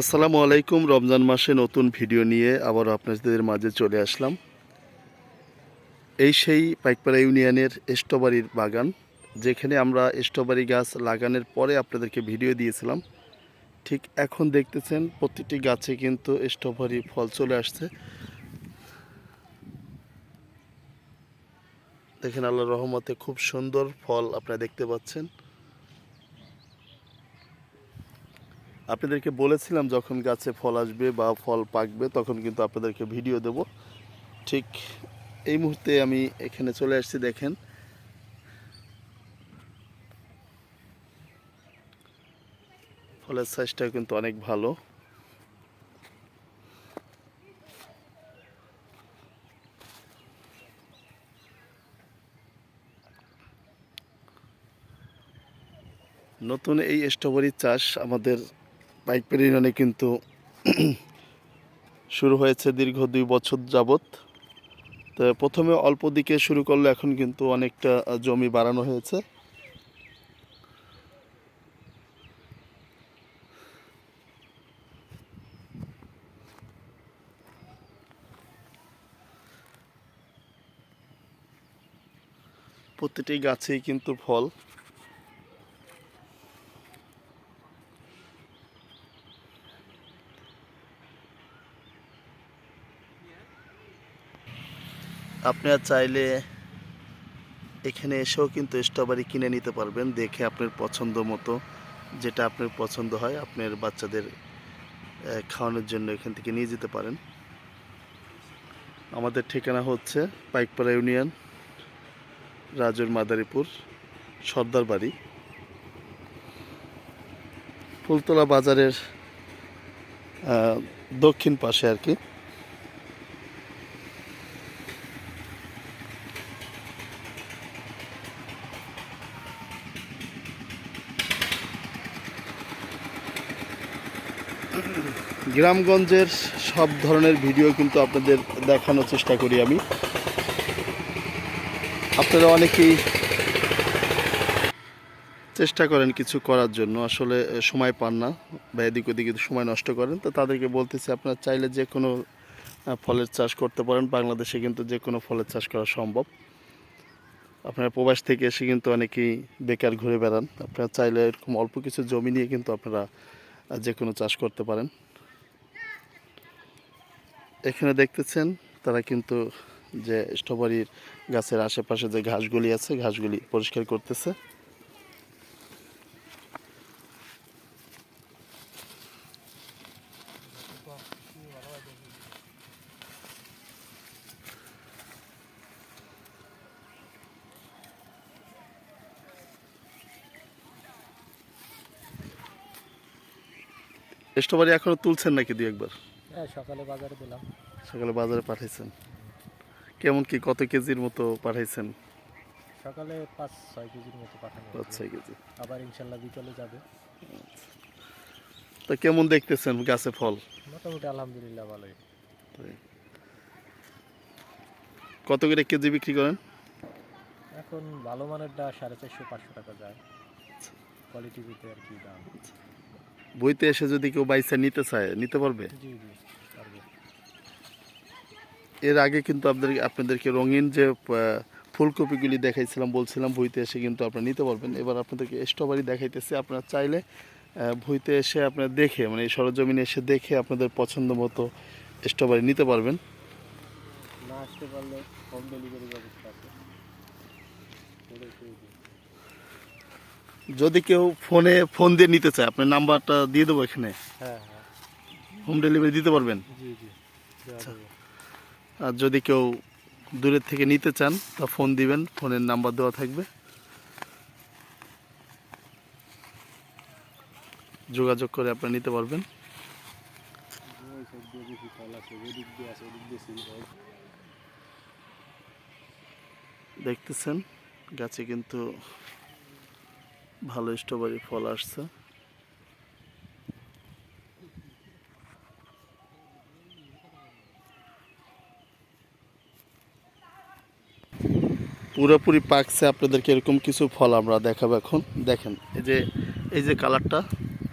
আসসালামু আলাইকুম। রমজান মাসে নতুন ভিডিও নিয়ে আবার আপনাদের মাঝে চলে আসলাম। এই সেই পাইকপাড়া ইউনিয়নের স্ট্রবেরির বাগান, যেখানে আমরা স্ট্রবেরি গাছ লাগানোর পরে আপনাদেরকে ভিডিও দিয়েছিলাম। ঠিক এখন দেখতেছেন প্রতিটি গাছে কিন্তু স্ট্রবেরি ফল চলে আসছে। দেখেন আল্লাহর রহমতে খুব সুন্দর ফল আপনারা দেখতে পাচ্ছেন। আপনাদেরকে বলেছিলাম যখন গাছে ফল আসবে বা ফল পাকবে তখন কিন্তু আপনাদেরকে ভিডিও দেব। ঠিক এই মুহূর্তে আমি এখানে চলে আসছি। দেখেন ফলের সাইজটা কিন্তু অনেক ভালো। নতুন এই স্ট্রবেরি চাষ আমাদের পাইকপাড়া ইউনিয়নে কিন্তু শুরু হয়েছে দীর্ঘ 2 বছর যাবত। তো প্রথমে অল্প দিকে শুরু করলে এখন কিন্তু অনেকটা জমি বাড়ানো হয়েছে। প্রতিটি গাছেই কিন্তু ফল। আপনারা চাইলে এখানে এসেও কিন্তু স্ট্রবেরি কিনে নিতে পারবেন, দেখে আপনার পছন্দ মতো যেটা আপনার পছন্দ হয় আপনার বাচ্চাদের খাওয়ানোর জন্য এখান থেকে নিয়ে যেতে পারেন। আমাদের ঠিকানা হচ্ছে পাইকপাড়া ইউনিয়ন, রাজুর মাদারীপুর, সর্দার বাড়ি, ফুলতলা বাজারের দক্ষিণ পাশে আর কি। গ্রামগঞ্জের সব ধরনের ভিডিও কিন্তু আপনাদের দেখানোর চেষ্টা করি আমি। আপনারা অনেকেই চেষ্টা করেন কিছু করার জন্য, আসলে সময় পান না বা এদিক ওদিকে সময় নষ্ট করেন। তো তাদেরকে বলতেছি আপনারা চাইলে যে কোনো ফলের চাষ করতে পারেন। বাংলাদেশে কিন্তু যে কোনো ফলের চাষ করা সম্ভব। আপনারা প্রবাস থেকে এসে কিন্তু অনেকেই বেকার ঘুরে বেড়ান। আপনারা চাইলে এরকম অল্প কিছু জমি নিয়ে কিন্তু আপনারা যে কোনো চাষ করতে পারেন। এখানে দেখতেছেন তারা কিন্তু যে স্ট্রবেরির গাছের আশেপাশে যে ঘাসগুলি আছে ঘাসগুলি পরিষ্কার করতেছে। স্ট্রবেরি এখনো তুলছেন নাকি দুই একবার? হ্যাঁ, সকালে বাজারে দিলাম। সকালে বাজারে পাঠাইছেন? কেমন কি কত কেজির মতো পাঠাইছেন? সকালে 5-6 কেজির মতো পাঠানো হয়েছে। 5-6 কেজি। আবার ইনশাল্লাহ বিকালে যাবে। তো কেমন দেখতেছেন গাছে ফল? মোটামুটি আলহামদুলিল্লাহ ভালোই। কত করে কেজি বিক্রি করেন? এখন ভালো মানেরটা 450-500 টাকা যায়। কোয়ালিটি ভিত্তিতে আর কি দাম। বইতে এসে যদি কেউ বাইসা নিতে চায় নিতে পারবে? জি জি, পারবে। এর আগে কিন্তু আপনাদেরকে রঙিন যে ফুলকপিগুলি দেখাইছিলাম, বলছিলাম ভুঁইতে এসে কিন্তু আপনারা নিতে পারবেন। এবার আপনাদেরকে স্ট্রবেরি দেখাইতেছি। আপনারা চাইলে ভুঁইতে এসে আপনারা দেখে, মানে এই সরজমিনে এসে দেখে আপনাদের পছন্দ মতো স্ট্রবেরি নিতে পারবেন। না আসতে পারলে হোম ডেলিভারি ব্যবস্থা আছে। যদি কেউ ফোন দিয়ে নিতে চায় আপনার নাম্বারটা দিয়ে দেবো এখানে। হ্যাঁ হ্যাঁ, হোম ডেলিভারি দিতে পারবেন? জি জি, দেওয়া আচ্ছা। যাবে। আর যদি কেউ দূরের থেকে নিতে চান তা ফোন দিবেন, ফোনের নাম্বার দেওয়া থাকবে, যোগাযোগ করে আপনারা নিতে পারবেন। ওই সাইড দিয়ে বেশি ফল আছে, ওদিক দিয়ে আছে, ওদিক দিয়ে সিল হয়। দেখতেছেন গাছে কিন্তু ভালো স্ট্রবেরি ফল আসছে। পুরোপুরি পাকছে। আপনাদেরকে এরকম কিছু ফল আমরা দেখাবো এখন। দেখেন এই যে কালারটা,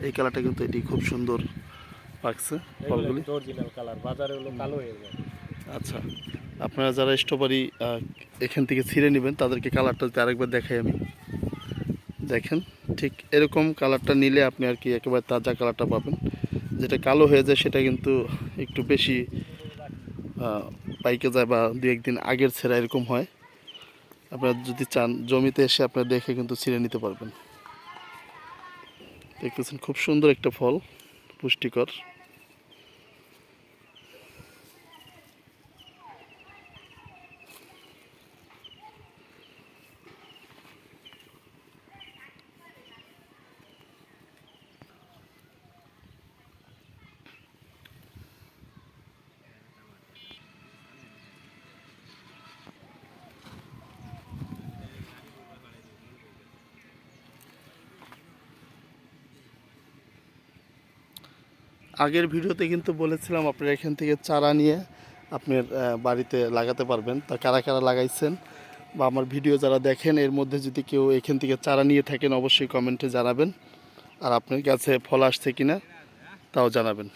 এই কালারটা কিন্তু এটি খুব সুন্দর পাকছে এগুলো ফলগুলি? অরিজিনাল কালার, বাজারে হলো কালো হয়ে যায়। আচ্ছা, আপনারা যারা স্ট্রবেরি এখান থেকে ছিঁড়ে নেবেন তাদেরকে কালারটা যদি আরেকবার দেখাই আমি। দেখেন, ঠিক এরকম কালারটা নিলে আপনি আর কি একেবারে তাজা কালারটা পাবেন। যেটা কালো হয়ে যায় সেটা কিন্তু একটু বেশি আহ, পাইকে যায় বা দু একদিন আগের ছেঁড়া এরকম হয়। আপনারা যদি চান জমিতে এসে আপনারা দেখে কিন্তু ছিঁড়ে নিতে পারবেন। দেখতেছেন খুব সুন্দর একটা ফল, পুষ্টিকর। আগের ভিডিওতে কিন্তু বলেছিলাম আপনারা এখান থেকে চারা নিয়ে আপনার বাড়িতে লাগাতে পারবেন। তা কারা কারা লাগাইছেন বা আমার ভিডিও যারা দেখেন এর মধ্যে যদি কেউ এখান থেকে চারা নিয়ে থাকেন অবশ্যই কমেন্টে জানাবেন। আর আপনার কাছে ফল আসছে কিনা তাও জানাবেন।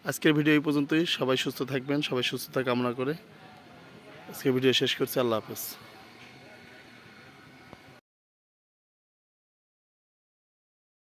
আজকের ভিডিও এই পর্যন্তই। সবাই সুস্থ থাকবেন, সবাই সুস্থতা কামনা করে আজকের ভিডিও শেষ করছি। আল্লাহ হাফেজ।